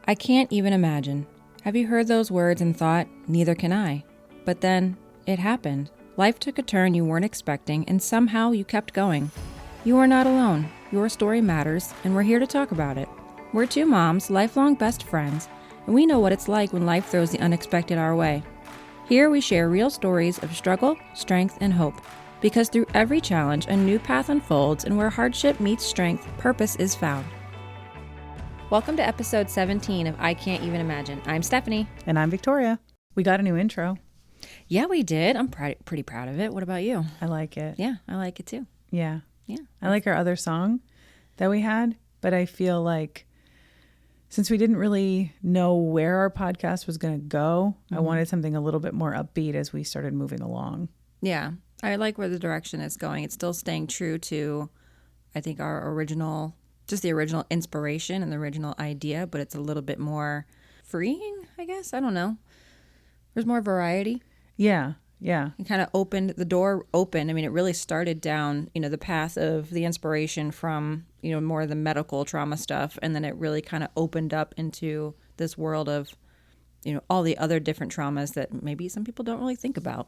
I can't even imagine. Have you heard those words and thought, neither can I? But then, it happened. Life took a turn you weren't expecting, and somehow you kept going. You are not alone. Your story matters, and we're here to talk about it. We're two moms, lifelong best friends, and we know what it's like when life throws the unexpected our way. Here we share real stories of struggle, strength, and hope. Because through every challenge, a new path unfolds, and where hardship meets strength, purpose is found. Welcome to episode 17 of I Can't Even Imagine. I'm Stephanie. And I'm Victoria. We got a new intro. Yeah, we did. I'm pretty proud of it. What about you? I like it. Yeah, I like it too. Yeah. Yeah. I like our other song that we had, but I feel like since we didn't really know where our podcast was going to go, I wanted something a little bit more upbeat as we started moving along. Yeah, I like where the direction is going. It's still staying true to, I think, our original, just the original inspiration and the original idea, but it's a little bit more freeing, I guess. I don't know. There's more variety. Yeah. It kind of opened the door open. I mean, it really started down, the path of the inspiration from, more of the medical trauma stuff. And then it really kind of opened up into this world of, all the other different traumas that maybe some people don't really think about.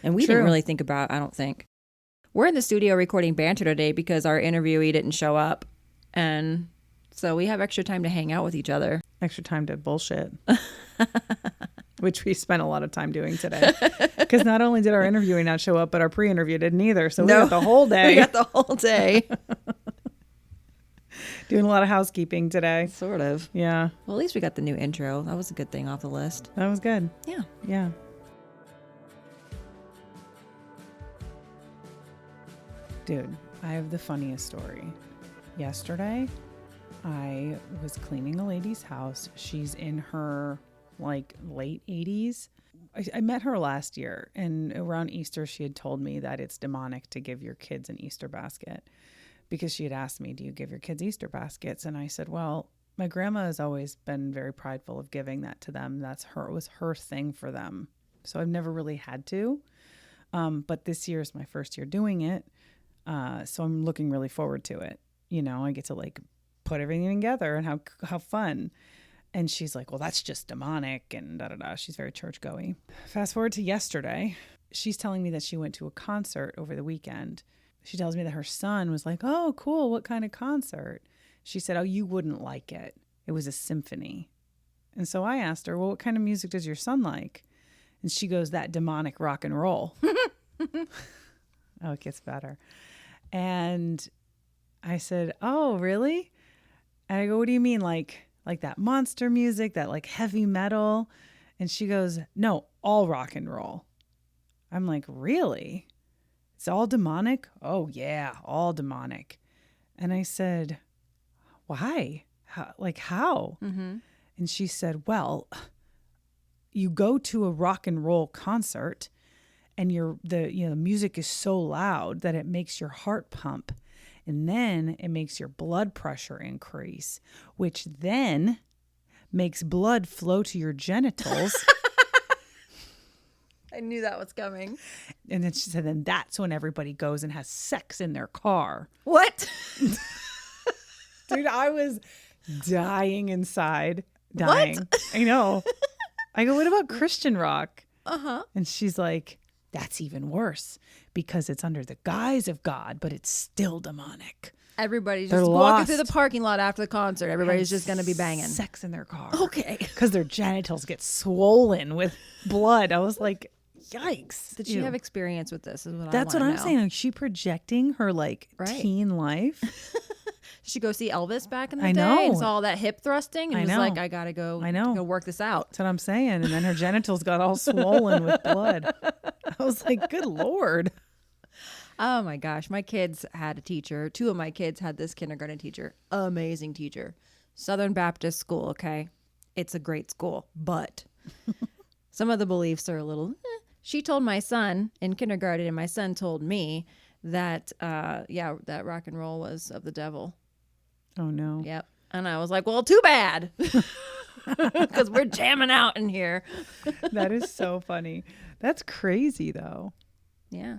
And we didn't really think about, I don't think. We're in the studio recording banter today because our interviewee didn't show up. And so we have extra time to hang out with each other. Extra time to bullshit. Which we spent a lot of time doing today. Because not only did our interviewee not show up, but our pre-interview didn't either. So we got the whole day. We got the whole day. Doing a lot of housekeeping today. Sort of. Yeah. Well, at least we got the new intro. That was a good thing off the list. That was good. Yeah. Yeah. Dude, I have the funniest story. Yesterday, I was cleaning a lady's house. She's in her late 80s. I met her last year, and around Easter, she had told me that it's demonic to give your kids an Easter basket because she had asked me, do you give your kids Easter baskets? And I said, well, my grandma has always been very prideful of giving that to them. It was her thing for them. So I've never really had to. But this year is my first year doing it. So I'm looking really forward to it. I get to put everything together and how fun. And she's like, well, that's just demonic and da-da-da. She's very church-going. Fast forward to yesterday. She's telling me that she went to a concert over the weekend. She tells me that her son was like, oh, cool. What kind of concert? She said, oh, you wouldn't like it. It was a symphony. And so I asked her, well, what kind of music does your son like? And she goes, that demonic rock and roll. Oh, it gets better. And I said, oh, really? And I go, what do you mean? Like that monster music, that heavy metal? And she goes, no, all rock and roll. I'm like, really? It's all demonic? Oh yeah, all demonic. And I said, why? How? Mm-hmm. And she said, well, you go to a rock and roll concert and the music is so loud that it makes your heart pump. And then it makes your blood pressure increase, which then makes blood flow to your genitals. I knew that was coming. And then she said, then that's when everybody goes and has sex in their car. What? Dude, I was dying inside. Dying. What? I know. I go, what about Christian rock? Uh-huh. And she's like, that's even worse because it's under the guise of God, but it's still demonic. Everybody's just walking through the parking lot after the concert. Everybody's just going to be banging. Sex in their car. Okay. Because their genitals get swollen with blood. I was like, yikes. Did she have experience with this? That's what I'm saying. Is she projecting her teen life? She go see Elvis back in the day know. And saw all that hip thrusting and was like, I got to go work this out. That's what I'm saying. And then her genitals got all swollen with blood. I was like, good Lord. Oh my gosh. My kids had a teacher. Two of my kids had this kindergarten teacher. Amazing teacher. Southern Baptist school, okay? It's a great school, but some of the beliefs are a little... She told my son in kindergarten, and my son told me that, that rock and roll was of the devil. Oh, no. Yep. And I was like, well, too bad. Because we're jamming out in here. That is so funny. That's crazy, though. Yeah.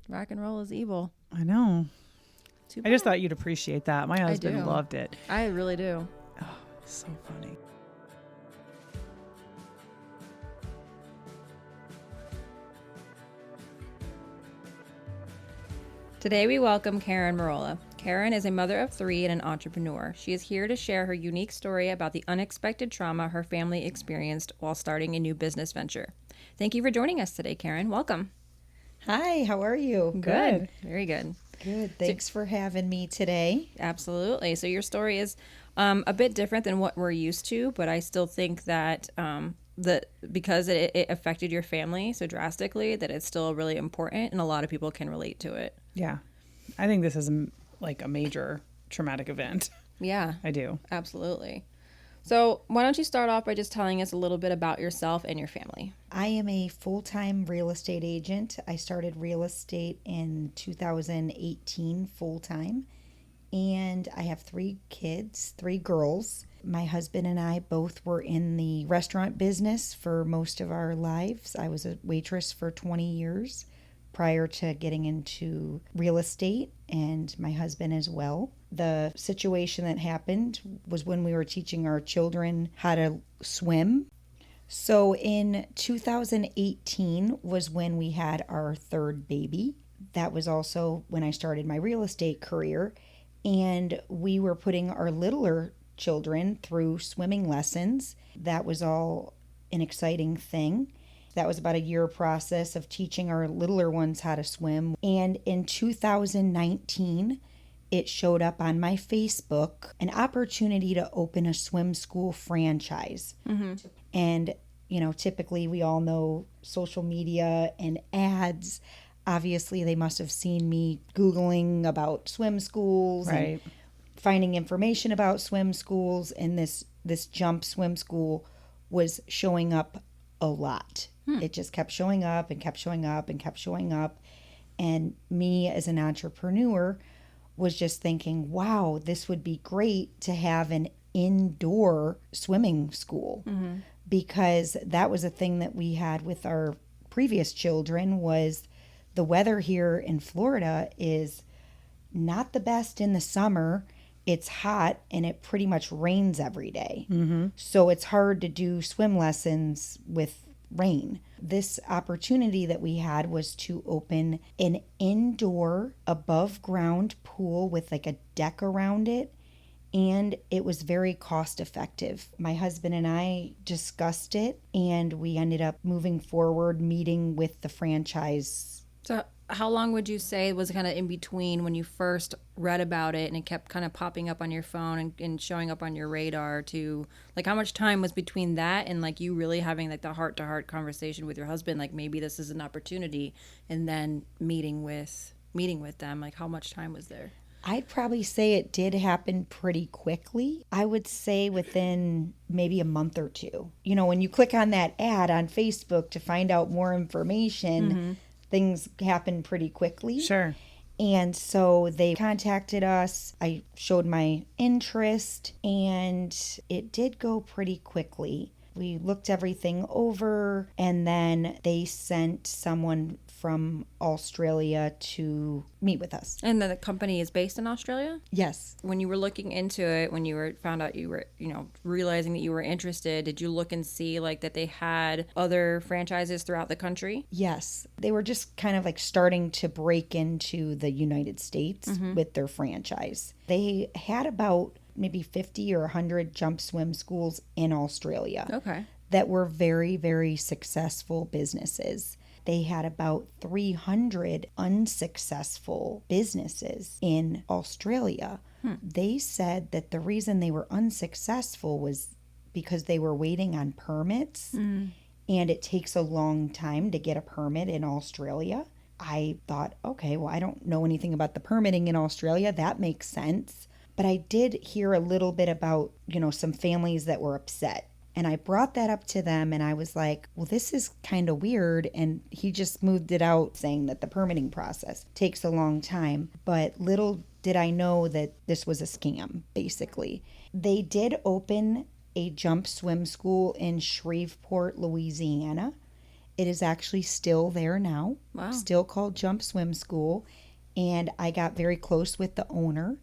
Rock and roll is evil. I know. Too I bad. just thought you'd appreciate that. My husband loved it. I really do. Oh, so funny. Today we welcome Karen Merola. Karen is a mother of 3 and an entrepreneur. She is here to share her unique story about the unexpected trauma her family experienced while starting a new business venture. Thank you for joining us today, Karen. Welcome. Hi, how are you? Good. Very good. Good. Thanks for having me today. Absolutely. So your story is a bit different than what we're used to, but I still think that because it affected your family so drastically that it's still really important and a lot of people can relate to it. Yeah. I think this is like a major traumatic event. Yeah. I do. Absolutely. So why don't you start off by just telling us a little bit about yourself and your family? I am a full-time real estate agent. I started real estate in 2018 full-time, and I have 3 kids, 3 girls. My husband and I both were in the restaurant business for most of our lives. I was a waitress for 20 years prior to getting into real estate, and my husband as well. The situation that happened was when we were teaching our children how to swim. So in 2018 was when we had our 3rd baby. That was also when I started my real estate career, and we were putting our littler children through swimming lessons. That was all an exciting thing. That was about a year process of teaching our littler ones how to swim. And in 2019, it showed up on my Facebook, an opportunity to open a swim school franchise. Mm-hmm. And, typically we all know social media and ads. Obviously, they must have seen me Googling about swim schools, right, and finding information about swim schools. And this jump swim school was showing up a lot. It just kept showing up and kept showing up and kept showing up. And me as an entrepreneur was just thinking, wow, this would be great to have an indoor swimming school. Mm-hmm. Because that was a thing that we had with our previous children was the weather here in Florida is not the best in the summer. It's hot and it pretty much rains every day. Mm-hmm. So it's hard to do swim lessons with rain. This opportunity that we had was to open an indoor above ground pool with like a deck around it, and it was very cost effective. My husband and I discussed it, and we ended up moving forward, meeting with the franchise. So how long would you say was kind of in between when you first read about it and it kept kind of popping up on your phone and showing up on your radar to, like, how much time was between that and like you really having like the heart-to-heart conversation with your husband, like maybe this is an opportunity, and then meeting with them, like how much time was there? I'd probably say it did happen pretty quickly. I would say within maybe a month or 2. When you click on that ad on Facebook to find out more information, mm-hmm. things happen pretty quickly. Sure. And so they contacted us. I showed my interest, and it did go pretty quickly. We looked everything over, and then they sent someone from Australia to meet with us. And the company is based in Australia? Yes. When you were looking into it, when you found out you were, realizing that you were interested, did you look and see like that they had other franchises throughout the country? Yes. They were just kind of like starting to break into the United States mm-hmm. with their franchise. They had about maybe 50 or 100 jump swim schools in Australia. Okay. That were very, very successful businesses. They had about 300 unsuccessful businesses in Australia. They said that the reason they were unsuccessful was because they were waiting on permits, and it takes a long time to get a permit in Australia. I thought, okay, well, I don't know anything about the permitting in Australia. That makes sense. But I did hear a little bit about, some families that were upset. And I brought that up to them, and I was like, well, this is kind of weird. And he just smoothed it out, saying that the permitting process takes a long time. But little did I know that this was a scam, basically. They did open a jump swim school in Shreveport, Louisiana. It is actually still there now. Wow. Still called Jump Swim School. And I got very close with the owner.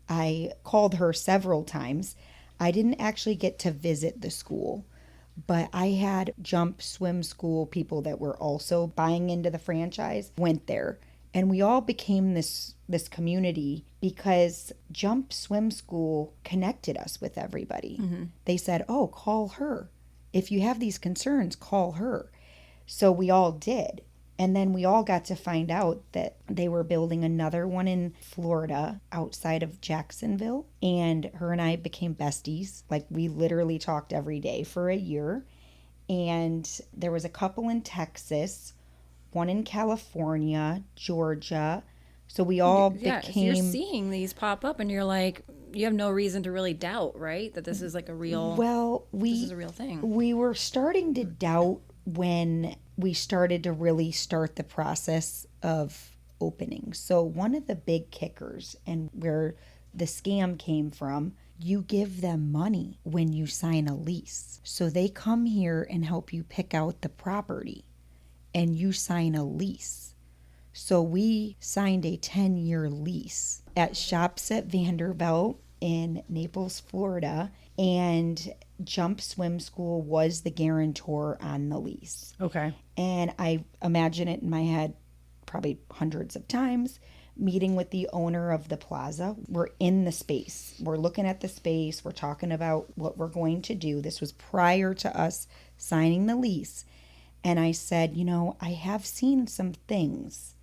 I called her several times. I didn't actually get to visit the school, but I had jump swim school people that were also buying into the franchise, went there, And we all became this community because Jump Swim School connected us with everybody. They said, oh, call her. If you have these concerns, call her. So we all did. And then we all got to find out that they were building another one in Florida outside of Jacksonville. And her and I became besties. Like, we literally talked every day for a year. And there was a couple in Texas, one in California, Georgia. So we all So became... you're seeing these pop up and you're like, you have no reason to really doubt, right? That this is like a real... Well, this is a real thing. We were starting to doubt when we started to really start the process of opening. So one of the big kickers and where the scam came from, you give them money when you sign a lease. So they come here and help you pick out the property and you sign a lease. So we signed a 10-year lease at Shops at Vanderbilt in Naples, Florida, and Jump Swim School was the guarantor on the lease. Okay. And I imagine it in my head probably hundreds of times, meeting with the owner of the plaza. We're in the space. We're looking at the space. We're talking about what we're going to do. This was prior to us signing the lease. And I said, you know, I have seen some things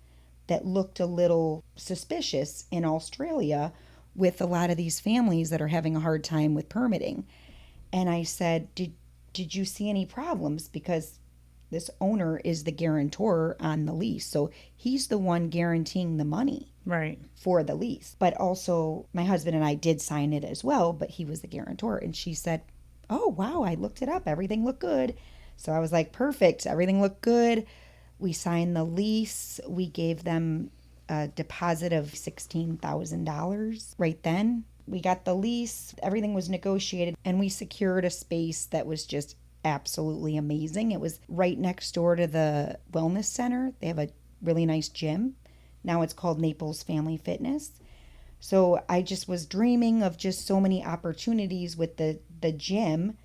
that looked a little suspicious in Australia with a lot of these families that are having a hard time with permitting. And I said, did you see any problems? Because this owner is the guarantor on the lease. So he's the one guaranteeing the money Right. for the lease. But also my husband and I did sign it as well, but he was the guarantor. And she said, oh, wow, I looked it up. Everything looked good. So I was like, perfect. Everything looked good. We signed the lease. We gave them a deposit of $16,000 right then. We got the lease. Everything was negotiated, and we secured a space that was just absolutely amazing. It was right next door to the wellness center. They have a really nice gym. Now it's called Naples Family Fitness. So I just was dreaming of just so many opportunities with the gym.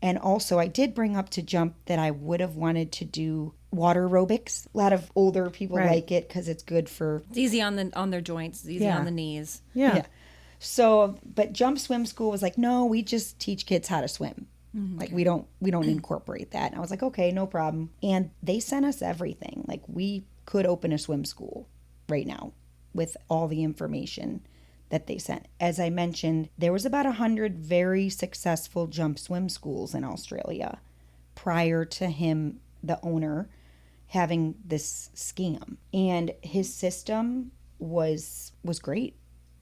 And also I did bring up to Jump that I would have wanted to do water aerobics. A lot of older people like it because it's good for... It's easy on their joints. It's easy on the knees. Yeah. So, but Jump Swim School was like, no, we just teach kids how to swim. Like we don't incorporate that. And I was like, okay, no problem. And they sent us everything. Like we could open a swim school right now with all the information that they sent. As I mentioned, there was about 100 very successful Jump Swim schools in Australia prior to him, the owner, having this scam. And his system was great.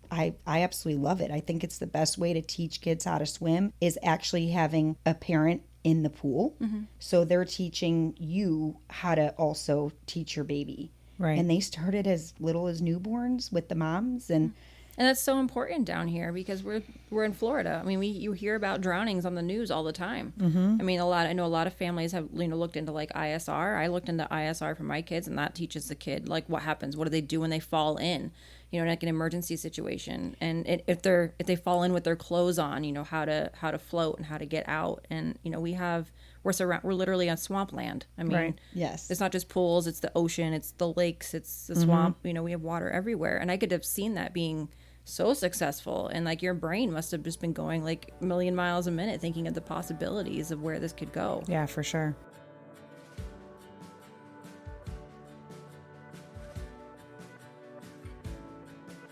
I absolutely love it. I think it's the best way to teach kids how to swim is actually having a parent in the pool. So they're teaching you how to also teach your baby. Right. And they started as little as newborns with the moms. And that's so important down here because we're in Florida. I mean, you hear about drownings on the news all the time. I mean, I know a lot of families have looked into like ISR. I looked into ISR for my kids, and that teaches the kid like what happens. What do they do when they fall in? Like an emergency situation, and if they fall in with their clothes on, how to float and how to get out. And we're literally on swampland. I mean, yes, it's not just pools; it's the ocean, it's the lakes, it's the swamp. We have water everywhere, and I could have seen that being so successful, and like your brain must have just been going like a million miles a minute thinking of the possibilities of where this could go. Yeah, for sure.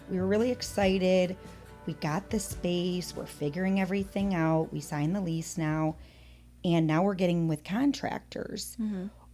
We were really excited. We got the space. We're figuring everything out. We signed the lease now. And now we're getting with contractors.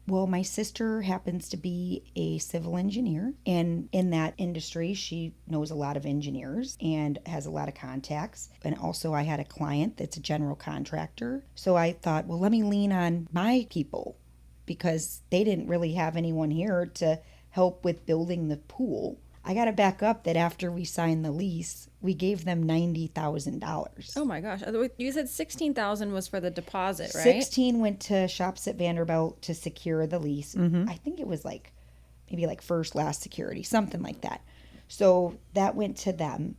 Well, my sister happens to be a civil engineer. And in that industry, she knows a lot of engineers and has a lot of contacts. And also I had a client that's a general contractor. So I thought, well, let me lean on my people because they didn't really have anyone here to help with building the pool. I got to back up that after we signed the lease, we gave them $90,000. Oh my gosh. You said $16,000 was for the deposit, right? 16 went to Shops at Vanderbilt to secure the lease. I think it was maybe first, last security, something like that. So that went to them.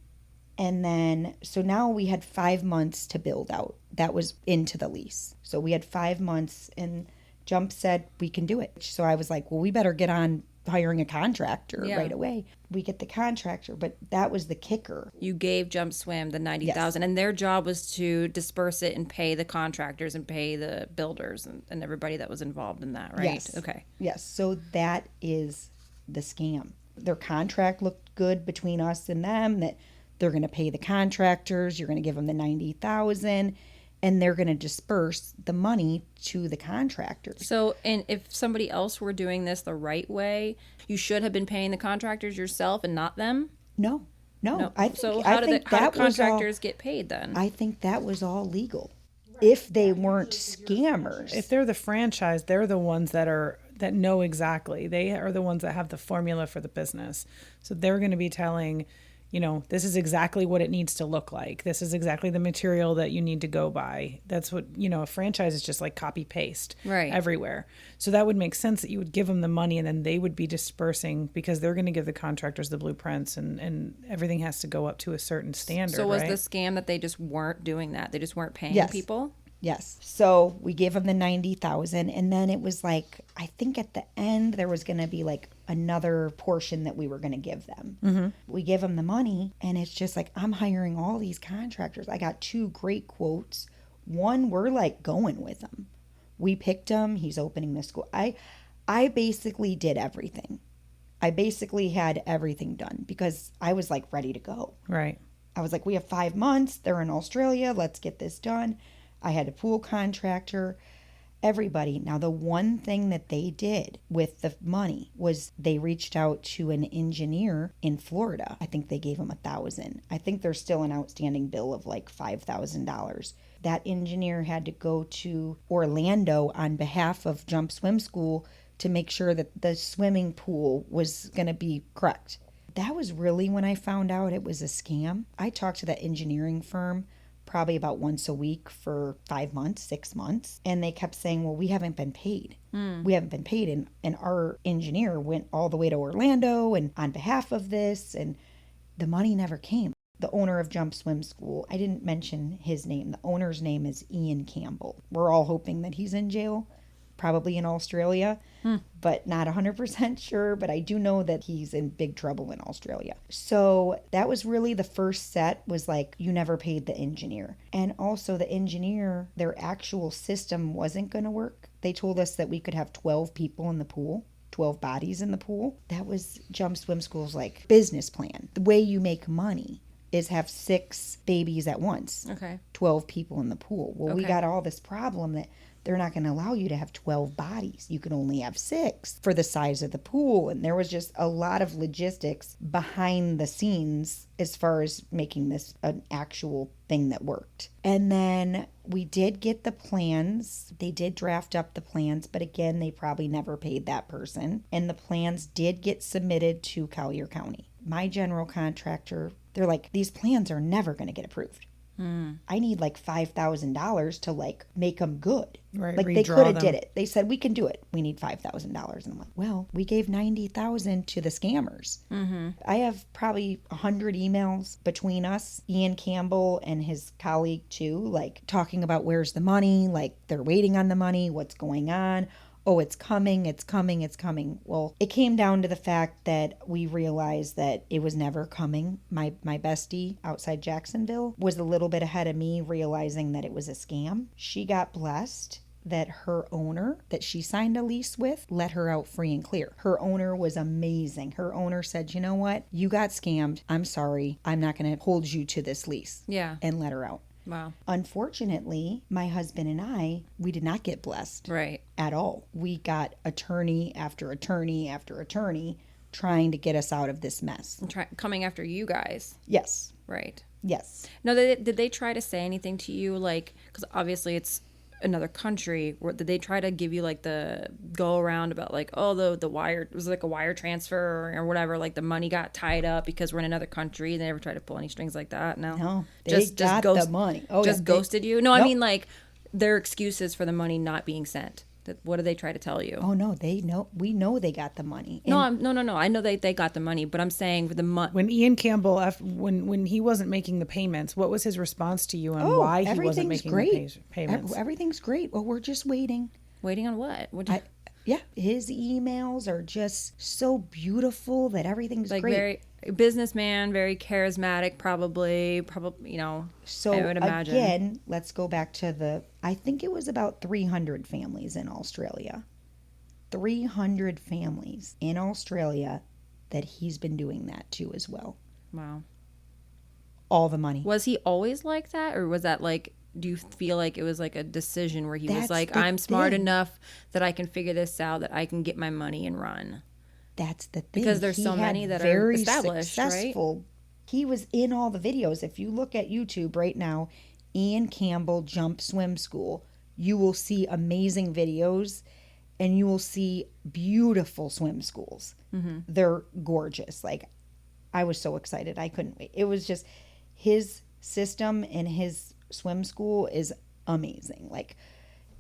And then, so now we had 5 months to build out. That was into the lease. So we had 5 months and Jump said we can do it. So I was like, well, we better get on hiring a contractor Yeah. right away. We get the contractor, but that was the kicker. You gave Jump Swim the 90,000, and their job was to disperse it and pay the contractors and pay the builders and everybody that was involved in that, right? Yes. Okay. Yes. So that is the scam. Their contract looked good between us and them, that they're going to pay the contractors, you're going to give them the 90,000, and they're going to disperse the money to the contractors. So, and if somebody else were doing this the right way, you should have been paying the contractors yourself and not them? No. I think, So how do contractors get paid then? I think that was all legal. If they weren't scammers. If they're the franchise, they're the ones that know exactly. They are the ones that have the formula for the business. So they're going to be telling, this is exactly what it needs to look like. This is exactly the material that you need to go buy. That's what, a franchise is just like copy paste everywhere. So that would make sense that you would give them the money and then they would be dispersing, because they're going to give the contractors the blueprints and everything has to go up to a certain standard. So was the scam that they just weren't doing that? They just weren't paying people? Yes. So we gave them the 90,000, and then it was like, I think at the end there was going to be like another portion that we were going to give them. Mm-hmm. We give them the money, and it's just like, I'm hiring all these contractors. I got 2 great quotes. One, we're like going with him. We picked him. He's opening the school. I basically did everything. I basically had everything done because I was like ready to go. Right. I was like, we have 5 months. They're in Australia. Let's get this done. I had a pool contractor, everybody. Now, the one thing that they did with the money was they reached out to an engineer in Florida. I think they gave him $1,000. I think there's still an outstanding bill of like $5,000. That engineer had to go to Orlando on behalf of Jump Swim School to make sure that the swimming pool was going to be correct. That was really when I found out it was a scam. I talked to that engineering firm probably about once a week for 5 months, 6 months. And they kept saying, well, we haven't been paid. We haven't been paid. And our engineer went all the way to Orlando and on behalf of this, and the money never came. The owner of Jump Swim School, I didn't mention his name. The owner's name is Ian Campbell. We're all hoping that he's in jail, probably in Australia, but not 100% sure. But I do know that he's in big trouble in Australia. So that was really the first set, was like, you never paid the engineer. And also the engineer, their actual system wasn't going to work. They told us that we could have 12 people in the pool. 12 bodies in the pool. That was Jump Swim School's like business plan. The way you make money is have 6 babies at once. Okay. 12 people in the pool. Well, we got all this problem that they're not going to allow you to have 12 bodies. You can only have 6 for the size of the pool. And there was just a lot of logistics behind the scenes as far as making this an actual thing that worked. And then we did get the plans. They did draft up the plans, but again, they probably never paid that person. And the plans did get submitted to Collier County. My general contractor, they're like, these plans are never going to get approved. I need like $5,000 to like make them good. Right, like they could have did it. They said, we can do it. We need $5,000. And I'm like, well, we gave $90,000 to the scammers. Mm-hmm. I have probably 100 emails between us, Ian Campbell and his colleague too, like talking about where's the money, like they're waiting on the money, what's going on. Oh, it's coming, it's coming, it's coming. Well, it came down to the fact that we realized that it was never coming. My bestie outside Jacksonville was a little bit ahead of me, realizing that it was a scam. She got blessed that her owner that she signed a lease with let her out free and clear. Her owner was amazing. Her owner said, you know what? You got scammed. I'm sorry. I'm not going to hold you to this lease. Yeah. And let her out. Wow. Unfortunately, my husband and I, we did not get blessed. Right. At all. We got attorney after attorney after attorney trying to get us out of this mess. Coming after you guys. Yes. Right. Yes. No, did they try to say anything to you? Like, because obviously it's another country. Did they try to give you like the go around about like, oh, the wire, it was like a wire transfer or whatever, like the money got tied up because we're in another country? They never tried to pull any strings like that? No, they got the money. Oh, just ghosted you? No, nope. I mean like their excuses for the money not being sent. What do they try to tell you? Oh no, they know. We know they got the money. And no. I know they got the money, but I'm saying for the money. When Ian Campbell, when he wasn't making the payments, what was his response to you and why he wasn't making the payments? Everything's great. Well, we're just waiting. Waiting on what? Yeah, his emails are just so beautiful that everything's Like great. very businessman, very charismatic, probably, So I would imagine. again, let's go back to I think it was about 300 families in Australia. 300 families in Australia that he's been doing that to as well. Wow. All the money. Was he always like that, or was that like, do you feel like it was like a decision where he was That's like, the I'm smart thing. enough that I can figure this out, that I can get my money and run? That's the thing. Because there's He so had many that are very established, right? successful. He was in all the videos. If you look at YouTube right now, Ian Campbell Jump Swim School, you will see amazing videos and you will see beautiful swim schools. They're gorgeous. Like, I was so excited. I couldn't wait. It was just his system and his swim school is amazing. Like,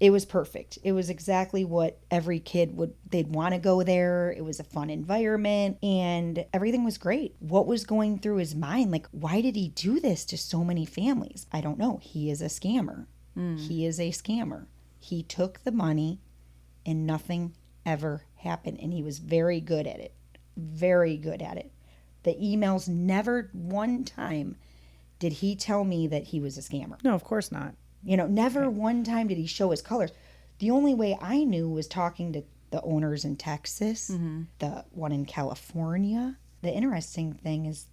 it was perfect. It was exactly what every kid they'd want to go there. It was a fun environment and everything was great. What was going through his mind? Like, why did he do this to so many families? I don't know. He is a scammer. He is a scammer. He took the money and nothing ever happened. And he was very good at it. Very good at it. The emails, never one time did he tell me that he was a scammer. No, of course not. Never one time did he show his colors. The only way I knew was talking to the owners in Texas, the one in California. The interesting thing is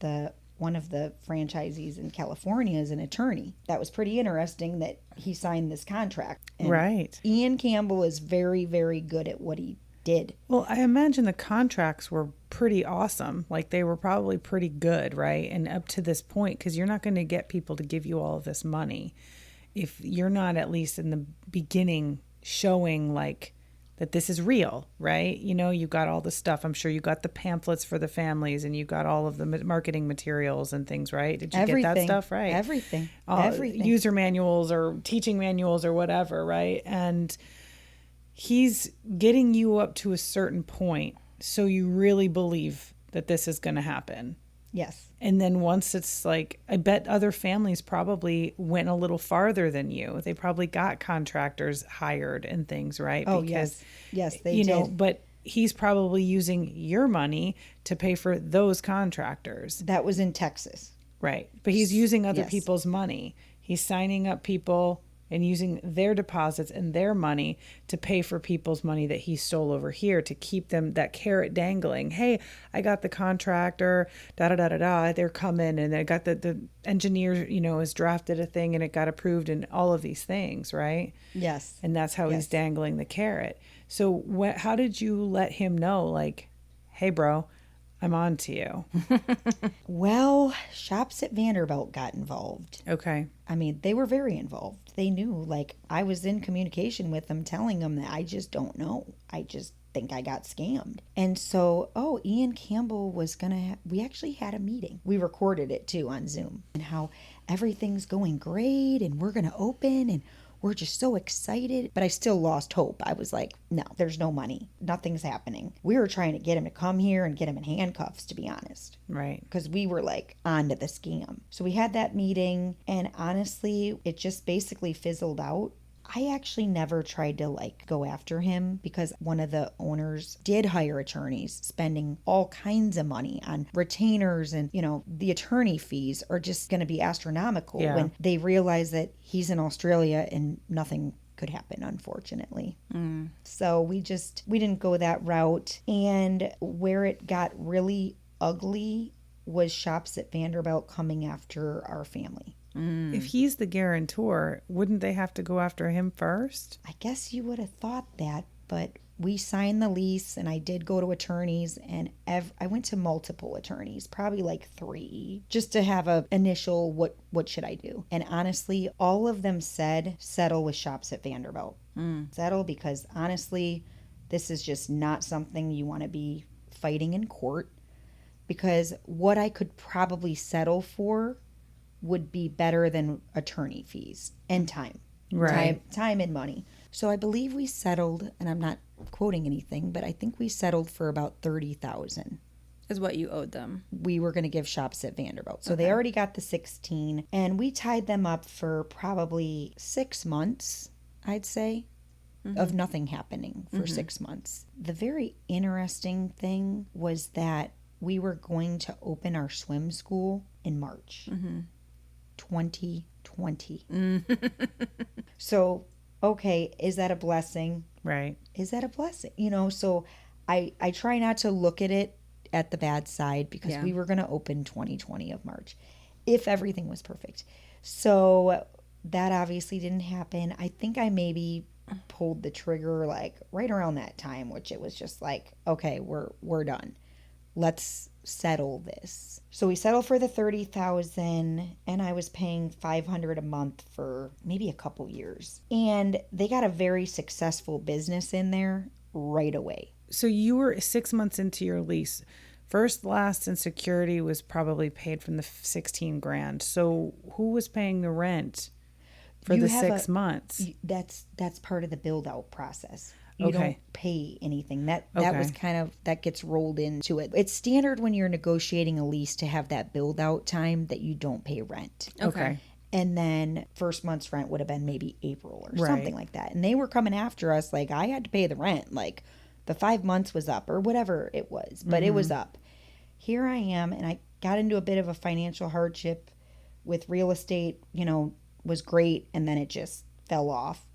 one of the franchisees in California is an attorney. That was pretty interesting that he signed this contract. And Right. Ian Campbell is very, very good at what he did. Well, I imagine the contracts were pretty awesome. Like, they were probably pretty good, right? And up to this point, because you're not going to get people to give you all of this money if you're not at least in the beginning showing like that this is real, right? You got all the stuff. I'm sure you got the pamphlets for the families and you got all of the marketing materials and things, right? Did you get that stuff? Right. Everything. User manuals or teaching manuals or whatever, right? And he's getting you up to a certain point. So you really believe that this is going to happen. Yes. And then once it's like, I bet other families probably went a little farther than you. They probably got contractors hired and things, right? Oh, because, yes, they did. But he's probably using your money to pay for those contractors. That was in Texas. Right. But he's using other Yes. people's money. He's signing up people and using their deposits and their money to pay for people's money that he stole over here to keep them that carrot dangling. Hey, I got the contractor, da-da-da-da-da. They're coming and I got the engineer, has drafted a thing and it got approved and all of these things, right? Yes. And that's how he's dangling the carrot. So how did you let him know, like, hey, bro, I'm on to you? Well, Shops at Vanderbilt got involved. Okay. I mean, they were very involved. They knew, like, I was in communication with them, telling them that I just don't know. I just think I got scammed. And so, Ian Campbell was we actually had a meeting. We recorded it too on Zoom and how everything's going great and we're going to open and we're just so excited. But I still lost hope. I was like, no, there's no money. Nothing's happening. We were trying to get him to come here and get him in handcuffs, to be honest. Right. Because we were like onto the scam. So we had that meeting and honestly, it just basically fizzled out. I actually never tried to go after him because one of the owners did hire attorneys, spending all kinds of money on retainers and, the attorney fees are just going to be astronomical when they realize that he's in Australia and nothing could happen, unfortunately. So we didn't go that route. And where it got really ugly was Shops at Vanderbilt coming after our family. If he's the guarantor, wouldn't they have to go after him first? I guess you would have thought that, but we signed the lease and I did go to attorneys and I went to multiple attorneys, probably like 3, just to have a initial what should I do? And honestly, all of them said settle with Shops at Vanderbilt. Settle because honestly, this is just not something you want to be fighting in court because what I could probably settle for would be better than attorney fees and time. Right. Time and money. So I believe we settled, and I'm not quoting anything, but I think we settled for about $30,000. Is what you owed them. We were going to give Shops at Vanderbilt. So they already got the 16, and we tied them up for probably 6 months, I'd say. of nothing happening for 6 months. The very interesting thing was that we were going to open our swim school in March 2020. So, okay, is that a blessing? Right. Is that a blessing? So I try not to look at it at the bad side because we were going to open 2020 of March if everything was perfect. So that obviously didn't happen. I think I maybe pulled the trigger like right around that time, which it was just like, okay, we're done. Let's settle this. So we settled for the $30,000 and I was paying $500 a month for maybe a couple years. And they got a very successful business in there right away. So you were 6 months into your lease. First, last, and security was probably paid from the 16 grand. So who was paying the rent for the 6 months? That's part of the build out process. You don't pay anything. That was kind of, that gets rolled into it. It's standard when you're negotiating a lease to have that build out time that you don't pay rent. Okay. And then first month's rent would have been maybe April or something like that. And they were coming after us like I had to pay the rent. Like the 5 months was up or whatever it was, but it was up. Here I am, and I got into a bit of a financial hardship with real estate, was great, and then it just fell off.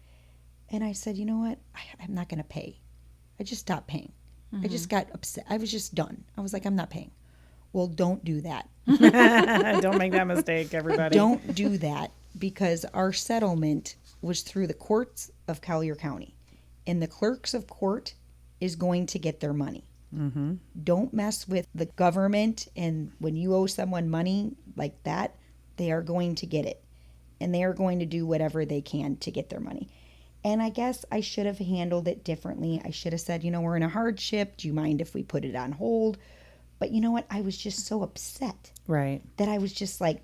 And I said, you know what? I'm not going to pay. I just stopped paying. I just got upset. I was just done. I was like, I'm not paying. Well, don't do that. Don't make that mistake, everybody. Don't do that because our settlement was through the courts of Collier County. And the clerks of court is going to get their money. Don't mess with the government. And when you owe someone money like that, they are going to get it. And they are going to do whatever they can to get their money. And I guess I should have handled it differently. I should have said, we're in a hardship. Do you mind if we put it on hold? But you know what? I was just so upset. Right. That I was just like,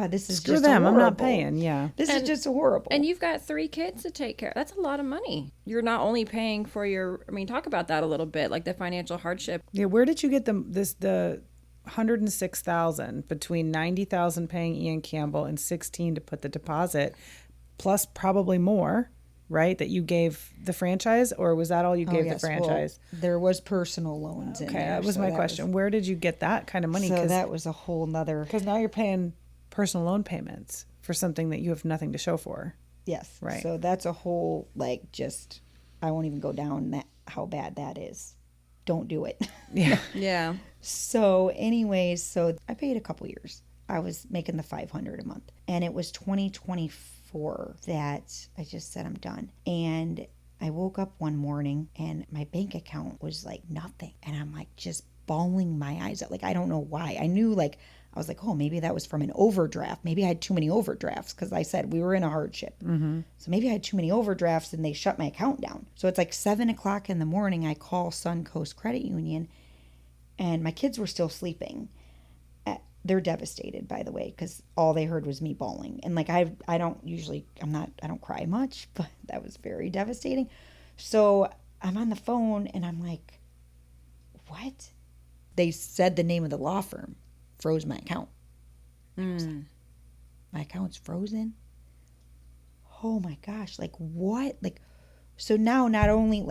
this is Screw just them. horrible. I'm not paying. Yeah. This is just horrible. And you've got 3 kids to take care of. That's a lot of money. You're not only paying for talk about that a little bit, like the financial hardship. Yeah. Where did you get the $106,000 between $90,000 paying Ian Campbell and $16,000 to put the deposit, plus probably more, right? That you gave the franchise, or was that all you gave the franchise? Well, there was personal loans in there. That was my question. Where did you get that kind of money? So that was a whole nother. Because now you're paying personal loan payments for something that you have nothing to show for. Yes. Right. So that's a whole I won't even go down that how bad that is. Don't do it. Yeah. Yeah. So anyways, I paid a couple years. I was making the $500 a month, and it was 2024 that I just said I'm done. And I woke up one morning and my bank account was like nothing, and I'm like just bawling my eyes out. Like I don't know why. I knew I was like, oh, maybe that was from an overdraft. Maybe I had too many overdrafts because I said we were in a hardship. So maybe I had too many overdrafts and they shut my account down. So it's like 7 o'clock in the morning. I call Suncoast Credit Union and my kids were still sleeping. They're devastated, by the way, because all they heard was me bawling. And I don't cry much, but that was very devastating. So I'm on the phone and I'm like, what? They said the name of the law firm. Froze my account. I was like, my account's frozen? Oh my gosh, what? So now not only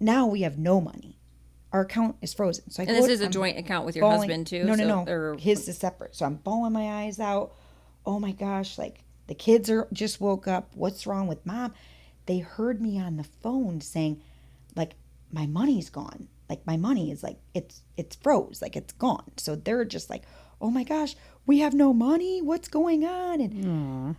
now we have no money. Our account is frozen. So this is a joint account with your husband too? No. His is separate. So I'm bawling my eyes out. Oh my gosh, the kids just woke up. What's wrong with mom? They heard me on the phone saying, my money's gone. My money is it's froze, it's gone. So they're just oh my gosh, we have no money. What's going on? And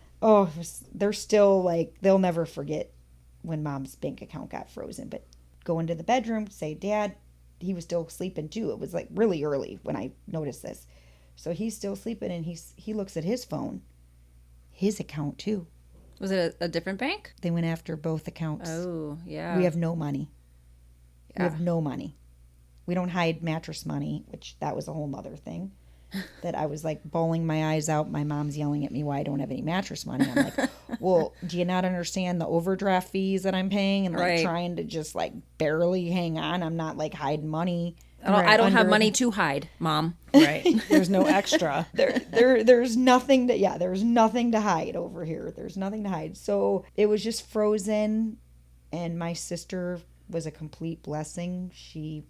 they're still they'll never forget when mom's bank account got frozen. But go into the bedroom, say, Dad, he was still sleeping too. It was really early when I noticed this. So he's still sleeping and he looks at his phone, his account too. Was it a different bank? They went after both accounts. Oh, yeah. We have no money. Yeah. We have no money. We don't hide mattress money, which that was a whole nother thing. That I was bawling my eyes out. My mom's yelling at me why I don't have any mattress money. I'm like, well, do you not understand the overdraft fees that I'm paying and trying to just barely hang on? I'm not hiding money. I don't have money to hide, Mom. Right. There's no extra. There's nothing there's nothing to hide over here. There's nothing to hide. So it was just frozen. And my sister was a complete blessing. She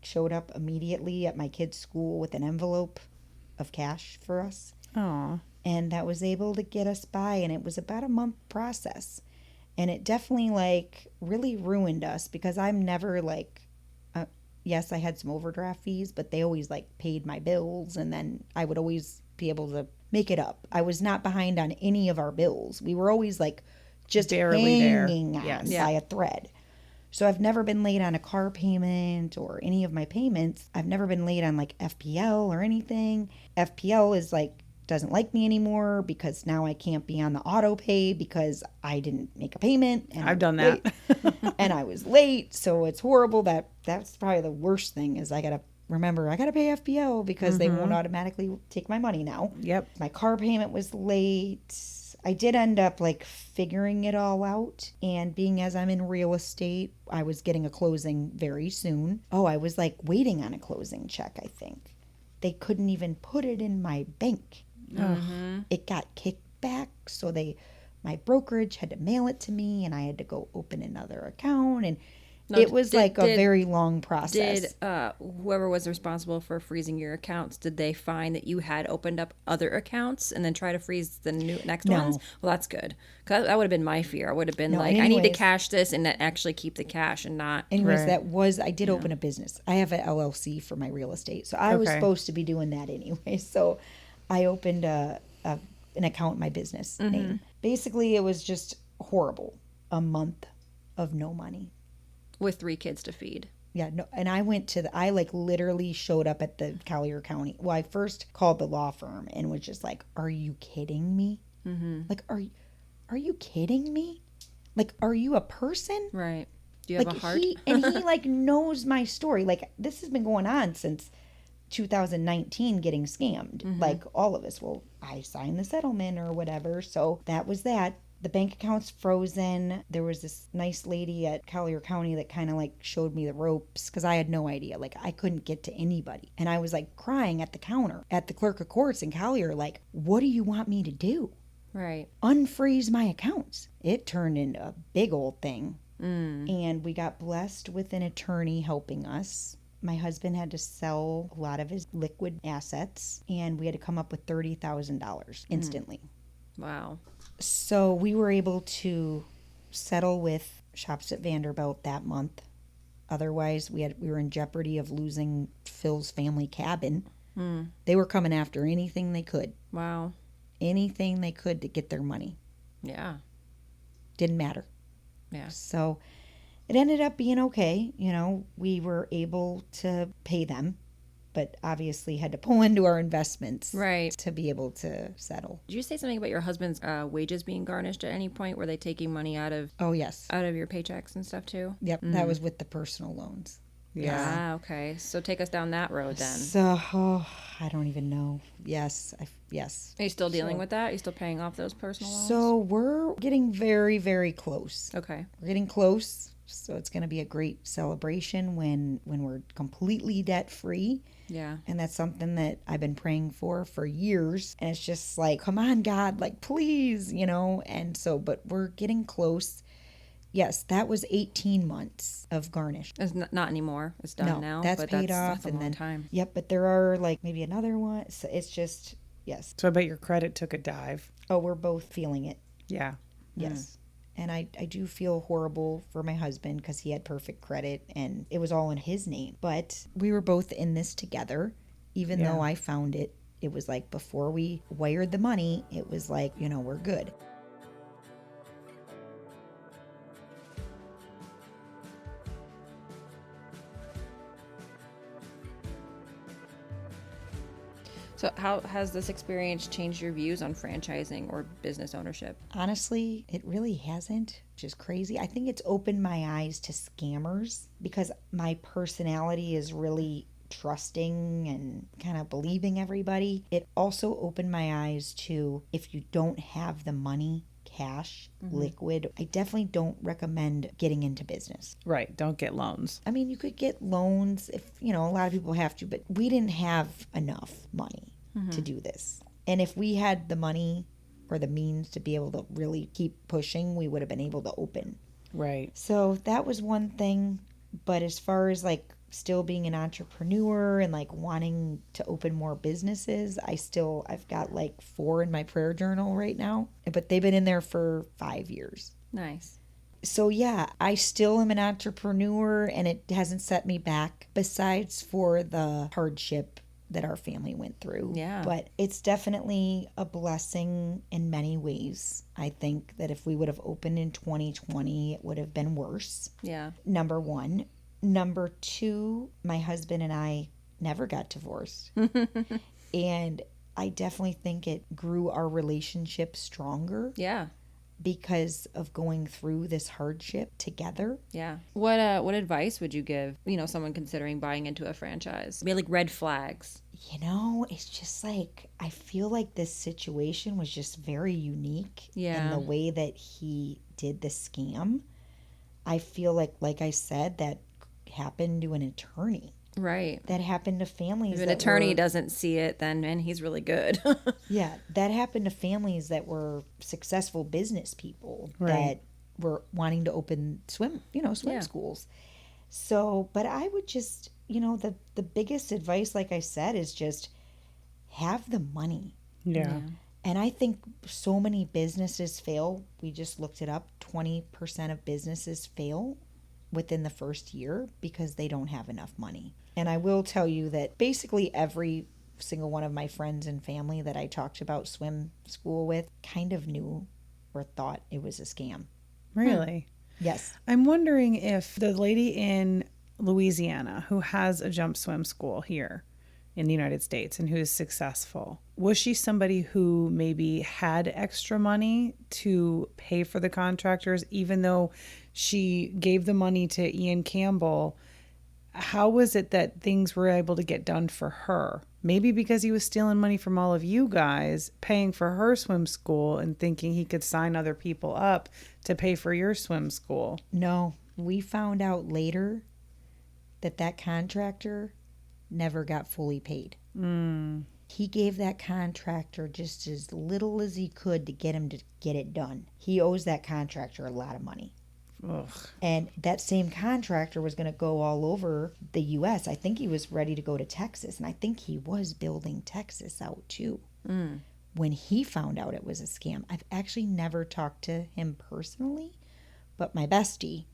showed up immediately at my kids' school with an envelope of cash for us. Oh. And that was able to get us by. And it was about a month process. And it definitely like really ruined us because I'm never like, yes, I had some overdraft fees, but they always like paid my bills. And then I would always be able to make it up. I was not behind on any of our bills. We were always like just Barely hanging there. on Yes. by a thread. So I've never been late on a car payment or any of my payments. I've never been late on like FPL or anything. FPL is like doesn't like me anymore because now I can't be on the auto pay because I didn't make a payment. And I've done that. And I was late, so it's horrible. That's probably the worst thing is I gotta remember I gotta pay FPL because they won't automatically take my money now. Yep. My car payment was late. I did end up like figuring it all out, and being as I'm in real estate, I was getting a closing very soon. Oh, I was like waiting on a closing check, I think. They couldn't even put it in my bank. It got kicked back, so my brokerage had to mail it to me, and I had to go open another account, and it was a very long process. Did whoever was responsible for freezing your accounts, did they find that you had opened up other accounts and then try to freeze the next ones? Well, that's good. Because that would have been my fear. I would have been I need to cash this and then actually keep the cash and not. Anyways, I did open a business. I have an LLC for my real estate. So I was supposed to be doing that anyway. So I opened an account in my business name. Basically, it was just horrible. A month of no money. With 3 kids to feed. Yeah, no, and I went to I like literally showed up at the Collier County. Well, I first called the law firm and was just like, "Are you kidding me? Like, are you kidding me? Like, are you a person? Right? Do you have a heart?" He like knows my story. Like, this has been going on since 2019, getting scammed. Like all of us. Well, I signed the settlement or whatever, so that was that. The bank account's frozen. There was this nice lady at Collier County that kind of like showed me the ropes because I had no idea. Like I couldn't get to anybody. And I was like crying at the counter at the clerk of courts in Collier, like, what do you want me to do? Right. Unfreeze my accounts. It turned into a big old thing. And we got blessed with an attorney helping us. My husband had to sell a lot of his liquid assets, and we had to come up with $30,000 instantly. Wow. So we were able to settle with Shops at Vanderbilt that month. Otherwise, we were in jeopardy of losing Phil's family cabin. They were coming after anything they could. Wow. Anything they could to get their money. Yeah. Didn't matter. Yeah. So it ended up being okay. You know, we were able to pay them, but obviously had to pull into our investments to be able to settle. Did you say something about your husband's wages being garnished at any point? Were they taking money out of out of your paychecks and stuff too? Yep, that was with the personal loans. Yeah. Ah, okay. So take us down that road then. So, I don't even know. Yes. Are you still dealing with that? Are you still paying off those personal loans? So we're getting very, very close. Okay. We're getting close. So it's going to be a great celebration when we're completely debt free. Yeah. And that's something that I've been praying for years. And it's just like, come on, God, like, please, you know. And so, but we're getting close. Yes, that was 18 months of garnish. It's not anymore. It's done now. That's but paid off. That's a and long then, time. Yep, but there are like maybe another one. So it's just, yes. So I bet your credit took a dive. Oh, we're both feeling it. Yeah. Yes. And I do feel horrible for my husband because he had perfect credit and it was all in his name. But we were both in this together. Even though I found it, it was like before we wired the money, it was like, you know, we're good. So how has this experience changed your views on franchising or business ownership? Honestly, it really hasn't, which is crazy. I think it's opened my eyes to scammers because my personality is really trusting and kind of believing everybody. It also opened my eyes to if you don't have the money, cash, liquid, I definitely don't recommend getting into business. Right. Don't get loans. I mean, you could get loans if, you know, a lot of people have to, but we didn't have enough money to do this. And if we had the money or the means to be able to really keep pushing, we would have been able to open. Right. So that was one thing. But as far as like still being an entrepreneur and like wanting to open more businesses, I've got like 4 in my prayer journal right now, but they've been in there for 5 years. Nice. So yeah, I still am an entrepreneur and it hasn't set me back besides for the hardship that our family went through. Yeah. But it's definitely a blessing in many ways. I think that if we would have opened in 2020, it would have been worse. Yeah. Number 1. Number 2, my husband and I never got divorced. And I definitely think it grew our relationship stronger. Yeah. Because of going through this hardship together. Yeah. What advice would you give, someone considering buying into a franchise? Maybe like red flags. It's just like, I feel like this situation was just very unique. Yeah. In the way that he did the scam. I feel like I said, that happened to an attorney. Right. That happened to families. If an attorney doesn't see it, then man, he's really good. Yeah, that happened to families that were successful business people that were wanting to open swim schools. So, but I would just, the biggest advice, like I said, is just have the money. Yeah. And I think so many businesses fail. We just looked it up. 20% of businesses fail within the first year because they don't have enough money. And I will tell you that basically every single one of my friends and family that I talked about swim school with kind of knew or thought it was a scam. Really? Yes. I'm wondering if the lady in Louisiana who has a jump swim school here in the United States and who's successful, was she somebody who maybe had extra money to pay for the contractors, even though she gave the money to Ian Campbell? How was it that things were able to get done for her? Maybe because he was stealing money from all of you guys, paying for her swim school and thinking he could sign other people up to pay for your swim school. No, we found out later that contractor never got fully paid. He gave that contractor just as little as he could to get him to get it done. He owes that contractor a lot of money. Ugh. And that same contractor was going to go all over the U.S. I think he was ready to go to Texas, and I think he was building Texas out too. When he found out it was a scam, I've actually never talked to him personally, but my bestie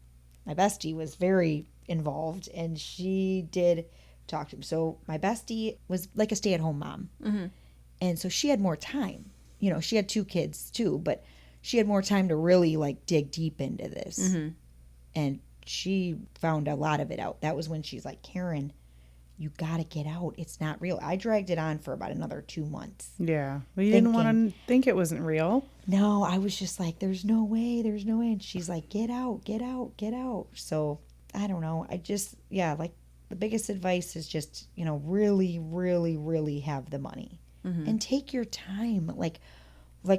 was very involved, and she did talk to him. So my bestie was like a stay-at-home mom, and so she had more time. She had 2 kids too, but she had more time to really like dig deep into this. And she found a lot of it out. That was when she's like, Karen, you got to get out. It's not real. I dragged it on for about another 2 months. Yeah. Well, you didn't want to think it wasn't real. No, I was just like, there's no way. And she's like, get out. So I don't know. Like the biggest advice is just, really, really, really have the money and take your time. Like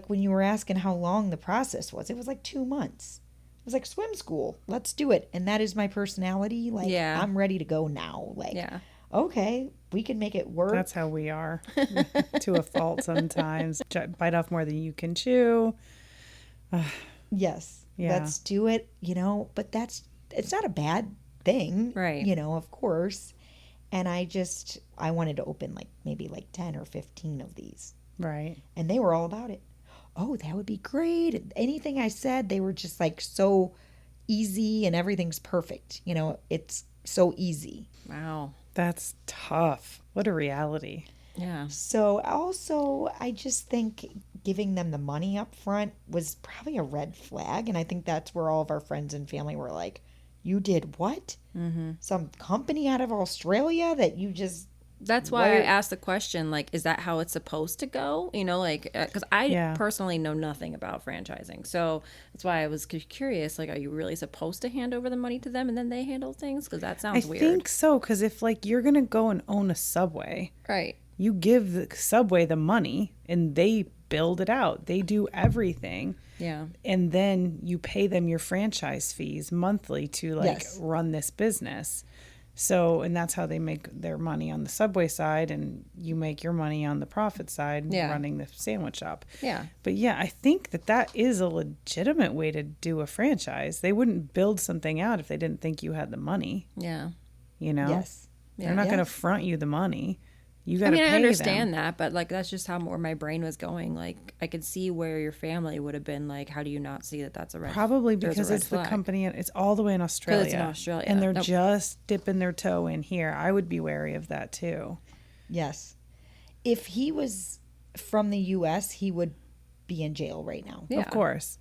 when you were asking how long the process was, it was like 2 months. It was like swim school. Let's do it. And that is my personality. Like, I'm ready to go now. Like, okay, we can make it work. That's how we are to a fault sometimes. Bite off more than you can chew. Yes. Yeah. Let's do it, but it's not a bad thing. Right. Of course. And I wanted to open maybe 10 or 15 of these. Right. And they were all about it. Oh, that would be great. Anything I said, they were just like so easy and everything's perfect. It's so easy. Wow. That's tough. What a reality. Yeah. So also, I just think giving them the money up front was probably a red flag. And I think that's where all of our friends and family were like, you did what? Some company out of Australia that you just... That's why I asked the question, like, is that how it's supposed to go? Because I personally know nothing about franchising. So that's why I was curious, like, are you really supposed to hand over the money to them and then they handle things? Because that sounds weird. I think so, because if, you're going to go and own a Subway, right? You give the Subway the money and they build it out. They do everything. Yeah. And then you pay them your franchise fees monthly to, run this business. So, and that's how they make their money on the Subway side, and you make your money on the profit side running the sandwich shop. Yeah. But yeah, I think that is a legitimate way to do a franchise. They wouldn't build something out if they didn't think you had the money. Yeah. You know? Yes. They're not going to front you the money. You got to pay them. I understand that, but like that's just how more my brain was going. Like I could see where your family would have been like, how do you not see that that's a red Probably because it's flag. the company, it's all the way in Australia. Because it's in Australia. And they're just dipping their toe in here. I would be wary of that too. Yes. If he was from the U.S., he would be in jail right now. Yeah. Of course.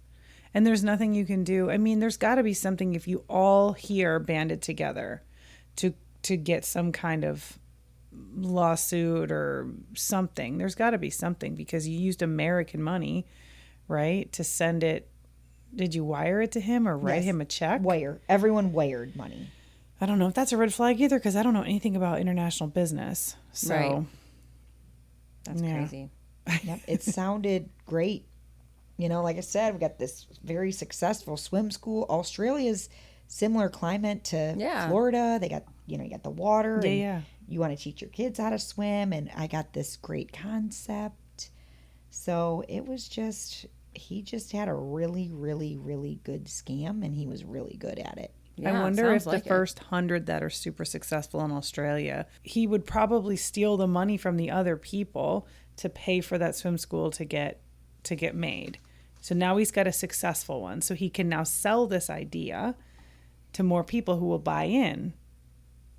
And there's nothing you can do. I mean, there's got to be something if you all here banded together to get some kind of lawsuit or something. There's got to be something because you used American money, right, to send it. Did you wire it to him or write him a check? Wire. Everyone wired money. I don't know if that's a red flag either because I don't know anything about international business. So Right. That's crazy. Yep. It sounded great. You know, like I said, we got this very successful swim school. Australia's similar climate to Florida. They got, you got the water. Yeah. You want to teach your kids how to swim. And I got this great concept. So it was he just had a really, really, really good scam. And he was really good at it. Yeah, I wonder if the first 100 that are super successful in Australia, he would probably steal the money from the other people to pay for that swim school to get made. So now he's got a successful one. So he can now sell this idea to more people who will buy in.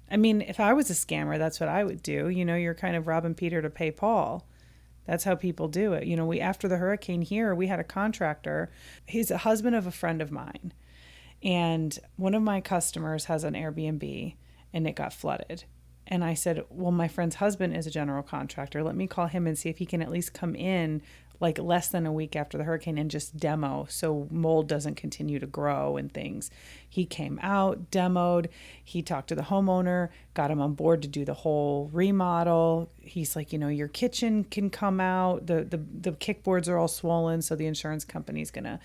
I mean, if I was a scammer, that's what I would do. You're kind of robbing Peter to pay Paul. That's how people do it. After the hurricane here, we had a contractor. He's a husband of a friend of mine. And one of my customers has an Airbnb and it got flooded. And I said, well, my friend's husband is a general contractor. Let me call him and see if he can at least come in like less than a week after the hurricane and just demo so mold doesn't continue to grow and things. He came out, demoed. He talked to the homeowner, got him on board to do the whole remodel. He's like, your kitchen can come out. The kickboards are all swollen, so the insurance company's going to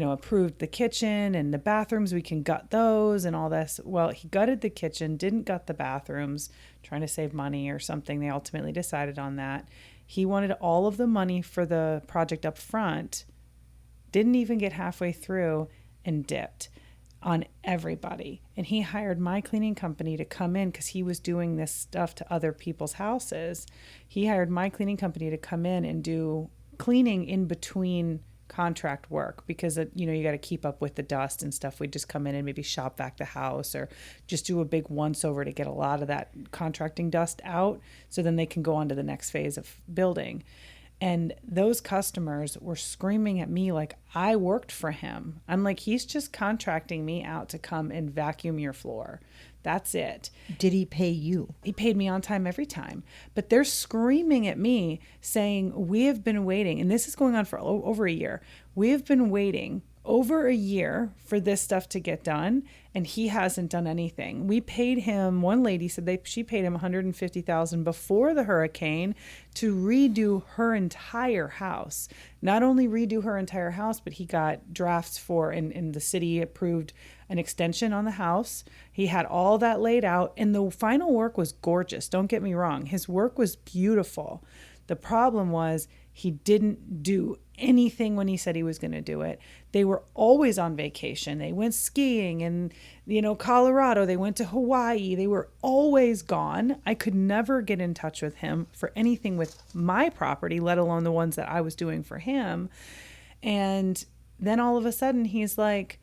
approved the kitchen and the bathrooms. We can gut those and all this. Well, he gutted the kitchen, didn't gut the bathrooms, trying to save money or something. They ultimately decided on that. He wanted all of the money for the project up front, didn't even get halfway through and dipped on everybody. And he hired my cleaning company to come in because he was doing this stuff to other people's houses. He hired my cleaning company to come in and do cleaning in between contract work because you got to keep up with the dust and stuff. We'd just come in and maybe shop vac the house or just do a big once over to get a lot of that contracting dust out so then they can go on to the next phase of building. And those customers were screaming at me like I worked for him. I'm like, he's just contracting me out to come and vacuum your floor. That's it. Did he pay you? He paid me on time every time. But they're screaming at me saying, we have been waiting, and this is going on for over a year. We have been waiting over a year for this stuff to get done, and he hasn't done anything. We paid him, one lady said she paid him $150,000 before the hurricane to redo her entire house. Not only redo her entire house, but he got drafts for, and the city approved an extension on the house. He had all that laid out, and the final work was gorgeous. Don't get me wrong. His work was beautiful. The problem was he didn't do anything when he said he was going to do it. They were always on vacation. They went skiing in, Colorado. They went to Hawaii. They were always gone. I could never get in touch with him for anything with my property, let alone the ones that I was doing for him. And then all of a sudden he's like,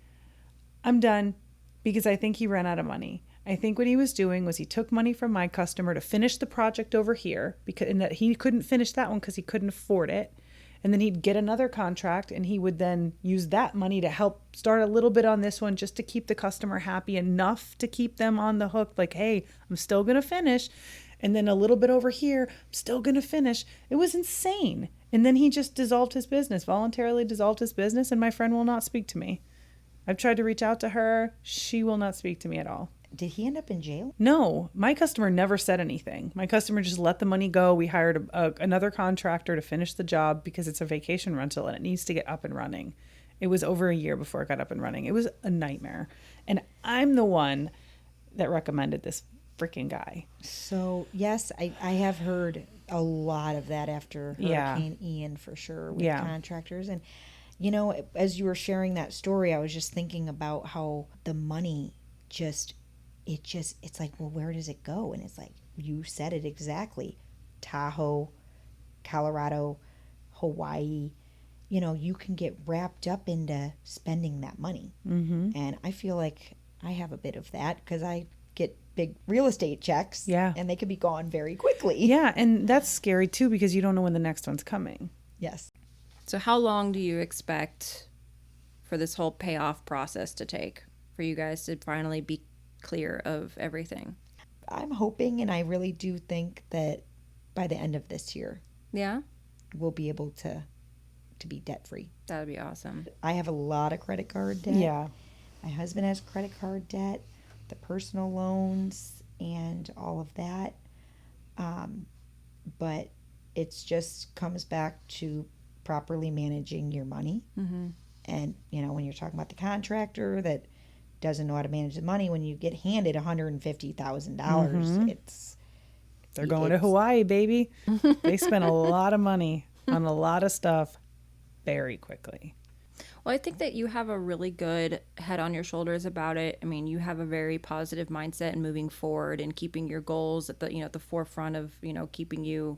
I'm done, because I think he ran out of money. I think what he was doing was he took money from my customer to finish the project over here, and that he couldn't finish that one because he couldn't afford it. And then he'd get another contract and he would then use that money to help start a little bit on this one just to keep the customer happy enough to keep them on the hook. Like, hey, I'm still going to finish. And then a little bit over here, I'm still going to finish. It was insane. And then he just voluntarily dissolved his business, and my friend will not speak to me. I've tried to reach out to her. She will not speak to me at all. Did he end up in jail? No, my customer never said anything. My customer just let the money go. We hired another contractor to finish the job because it's a vacation rental and it needs to get up and running. It was over a year before it got up and running. It was a nightmare. And I'm the one that recommended this freaking guy. So, yes, I have heard a lot of that after Hurricane Ian, for sure, with contractors. And, as you were sharing that story, I was just thinking about how the money it's like, well, where does it go? And it's like, you said it exactly. Tahoe, Colorado, Hawaii, you can get wrapped up into spending that money. Mm-hmm. And I feel like I have a bit of that because I get big real estate checks. Yeah. And they could be gone very quickly. Yeah. And that's scary too, because you don't know when the next one's coming. Yes. So how long do you expect for this whole payoff process to take for you guys to finally be clear of everything? I'm hoping, and I really do think that by the end of this year, yeah, we'll be able to be debt free. That would be awesome. I have a lot of credit card debt. Yeah. My husband has credit card debt, the personal loans, and all of that. But it's just comes back to properly managing your money. Mm-hmm. And, when you're talking about the contractor that doesn't know how to manage the money, when you get handed $150,000, they're going to Hawaii, baby. They spent a lot of money on a lot of stuff very quickly. Well, I think that you have a really good head on your shoulders about it. I mean, you have a very positive mindset and moving forward and keeping your goals at the, at the forefront of, keeping you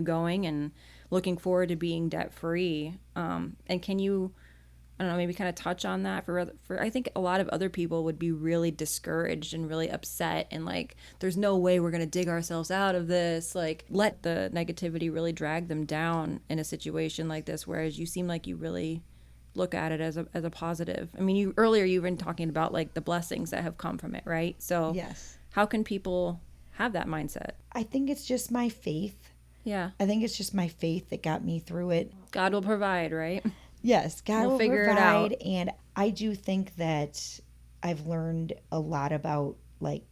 going and looking forward to being debt free. And can you, I don't know, maybe kind of touch on that for I think a lot of other people would be really discouraged and really upset and like, there's no way we're going to dig ourselves out of this. Like, let the negativity really drag them down in a situation like this, whereas you seem like you really look at it as a positive. I mean, earlier you've been talking about like the blessings that have come from it, right? So yes. How can people have that mindset? I think it's just my faith. Yeah. I think it's just my faith that got me through it. God will provide, right? Yes, God will figure provide. it out. And I do think that I've learned a lot about like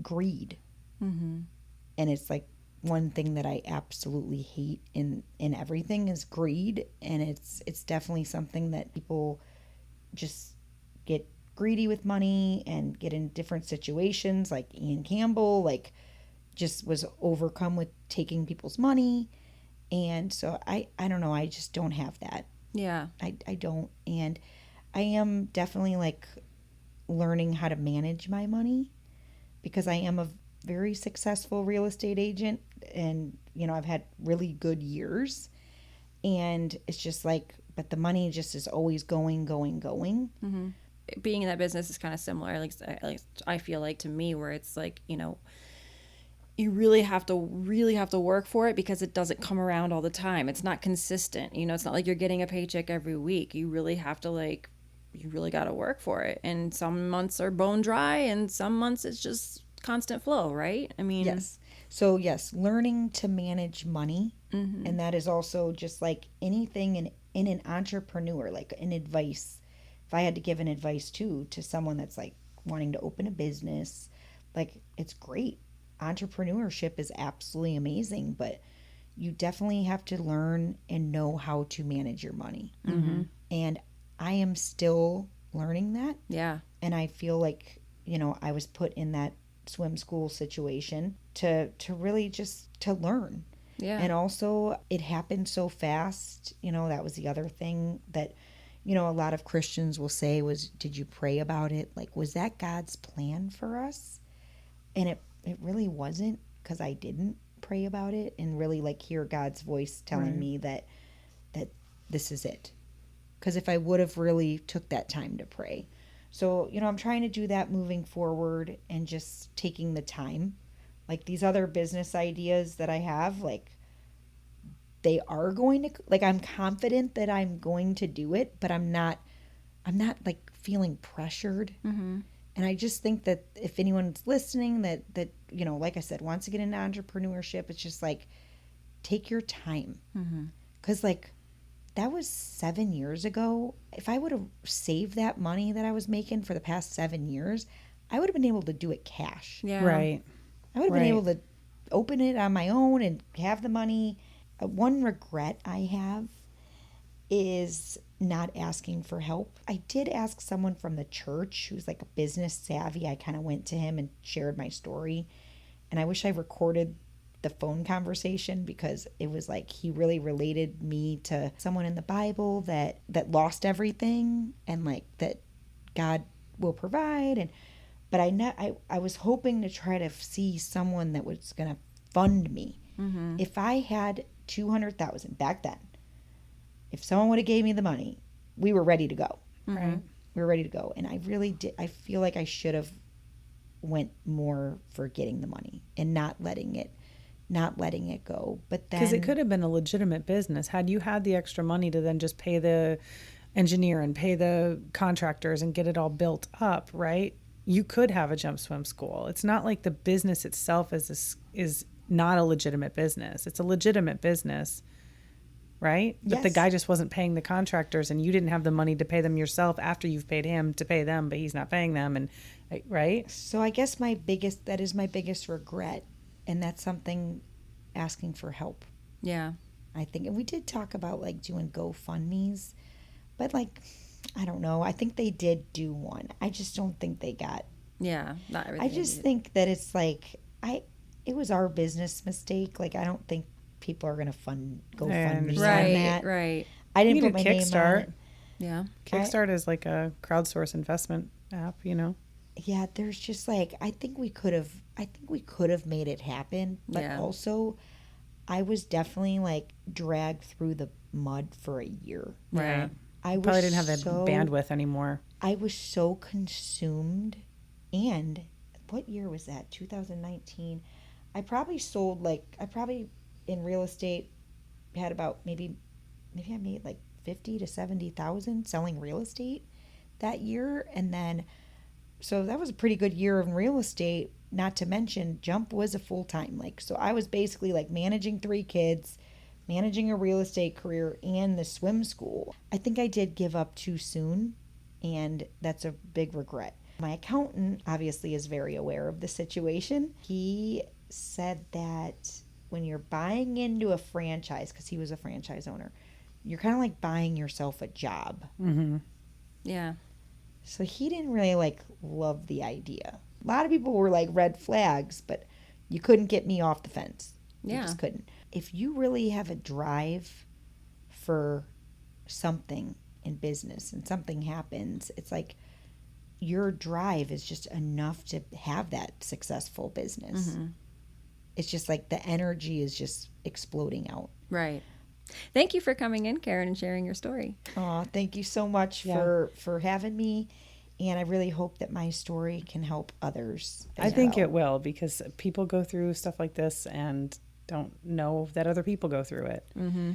greed. Mm-hmm. And it's like one thing that I absolutely hate in everything is greed. And it's definitely something that people just get greedy with money and get in different situations. Like Ian Campbell, like just was overcome with taking people's money. And so I don't know, I just don't have that. Yeah. I don't. And I am definitely like learning how to manage my money because I am a very successful real estate agent and, I've had really good years and it's just like, but the money just is always going. Mm-hmm. Being in that business is kind of similar. At least I feel like to me where it's like, you really have to work for it because it doesn't come around all the time. It's not consistent. It's not like you're getting a paycheck every week. You really have to you really got to work for it. And some months are bone dry and some months it's just constant flow, right? I mean, yes. So yes, learning to manage money. Mm-hmm. And that is also just like anything in an entrepreneur, like an advice. If I had to give an advice to someone that's like wanting to open a business, like it's great. Entrepreneurship is absolutely amazing, but you definitely have to learn and know how to manage your money. Mm-hmm. And I am still learning that. Yeah. And I feel like, I was put in that swim school situation to really just to learn. Yeah. And also it happened so fast. That was the other thing that, a lot of Christians will say was, did you pray about it? Like, was that God's plan for us? And it really wasn't because I didn't pray about it and really like hear God's voice telling me that this is it. Because if I would have really took that time to pray. So, I'm trying to do that moving forward and just taking the time. Like these other business ideas that I have, like they are going to, like I'm confident that I'm going to do it, but I'm not like feeling pressured. Mm-hmm. And I just think that if anyone's listening that like I said, wants to get into entrepreneurship, it's just like, take your time. Mm-hmm. 'Cause like that was 7 years ago. If I would have saved that money that I was making for the past 7 years, I would have been able to do it cash. Yeah. Right. I would have been able to open it on my own and have the money. One regret I have is not asking for help. I did ask someone from the church who's like a business savvy. I kind of went to him and shared my story. And I wish I recorded the phone conversation because it was like he really related me to someone in the Bible that lost everything and like that God will provide. And but I was hoping to try to see someone that was going to fund me. Mm-hmm. If I had $200,000 back then, if someone would have gave me the money, we were ready to go. Mm-hmm. We were ready to go. And I really did. I feel like I should have went more for getting the money and not letting it go. But then, because it could have been a legitimate business had you had the extra money to then just pay the engineer and pay the contractors and get it all built up, right? You could have a jump swim school. It's not like the business itself is not a legitimate business. It's a legitimate business, right? But the Yes. guy just wasn't paying the contractors, and you didn't have the money to pay them yourself after you've paid him to pay them, but he's not paying them, and right? so I guess that is my biggest regret, and that's something, asking for help. Yeah. I think, and we did talk about like doing GoFundMe's, but like, I don't know. I think they did do one. I just don't think they got. Yeah. Not everything. I just think that it's like it was our business mistake. Like I don't think people are gonna fund GoFundMe's on Right. that. Right. I didn't You put need my a name on Kickstart. it. Yeah. Kickstart is like a crowdsource investment app, you know? Yeah, there's just like I think we could have made it happen, but Yeah. also I was definitely like dragged through the mud for a year. Right. I was Probably didn't have the so, bandwidth anymore. I was so consumed. And what year was that? 2019. I probably in real estate had about maybe I made like 50 to 70,000 selling real estate that year. And then so that was a pretty good year in real estate, not to mention Jump was a full-time, like, so I was basically like managing 3 kids, managing a real estate career and the swim school. I think I did give up too soon, and that's a big regret. My accountant obviously is very aware of the situation. He said that when you're buying into a franchise, because he was a franchise owner, you're kind of like buying yourself a job. Mm-hmm. Yeah. So he didn't really like love the idea. A lot of people were like red flags, but you couldn't get me off the fence. You Yeah. just couldn't. If you really have a drive for something in business and something happens, it's like your drive is just enough to have that successful business. Mm-hmm. It's just like the energy is just exploding out. Right. Thank you for coming in, Karen, and sharing your story. Oh, thank you so much for having me. And I really hope that my story can help others. I think it will, because people go through stuff like this and don't know that other people go through it. Mm-hmm.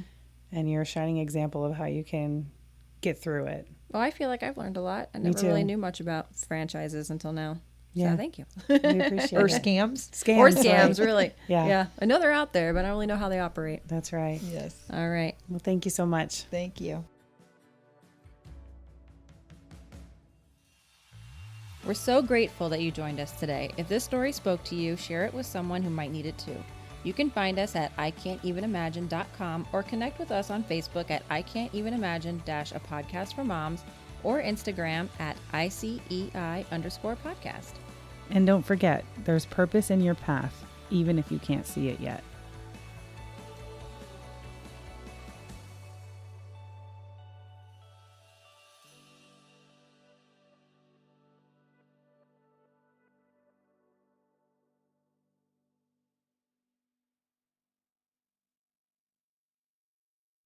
And you're a shining example of how you can get through it. Well, I feel like I've learned a lot. I Me never really too. knew much about franchises until now. Yeah. So thank you. We appreciate Or it. scams. Scams. Or right. scams, really. Yeah. Yeah. I know they're out there, but I don't really know how they operate. That's right. Yes. All right. Well, thank you so much. Thank you. We're so grateful that you joined us today. If this story spoke to you, share it with someone who might need it too. You can find us at ican'tevenimagine.com or connect with us on Facebook at ican'tevenimagine-a podcast for moms or Instagram at ICEI_podcast. And don't forget, there's purpose in your path, even if you can't see it yet.